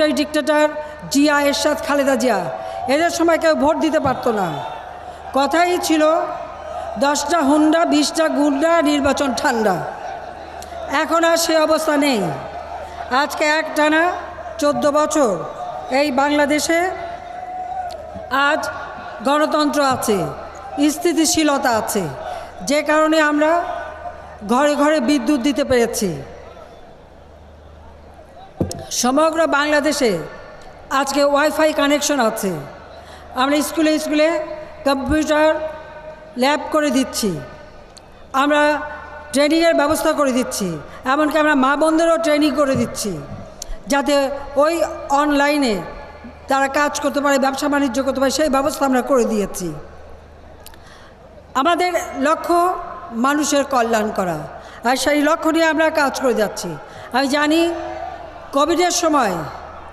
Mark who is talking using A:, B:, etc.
A: Dictator Zia, এরশাদ, খালেদা জিয়া এদের সময় কেউ ভোট দিতে পারতো না। কথাই ছিল 10টা হুন্ডা 20টা গুন্ডা, নির্বাচন ঠান্ডা। এখন আর সে অবস্থা নেই। আজকে একটানা 14 বছর এই বাংলাদেশে আজ গণতন্ত্র আছে, স্থিতিশীলতা আছে, যে কারণে আমরা ঘরে ঘরে বিদ্যুৎ দিতে পেরেছি। সমগ্র বাংলাদেশে আজকে ওয়াইফাই কানেকশন আছে। আমরা স্কুলে স্কুলে কম্পিউটার ল্যাব করে দিচ্ছি, আমরা ট্রেনিংয়ের ব্যবস্থা করে দিচ্ছি, এমনকি আমরা মা বোনদেরও ট্রেনিং করে দিচ্ছি, যাতে ওই অনলাইনে তারা কাজ করতে পারে, ব্যবসা বাণিজ্য করতে পারে, সেই ব্যবস্থা আমরা করে দিয়েছি। আমাদের লক্ষ্য মানুষের কল্যাণ করা, আর সেই লক্ষ্য নিয়ে আমরা কাজ করে যাচ্ছি। আমি জানি কোভিডের সময়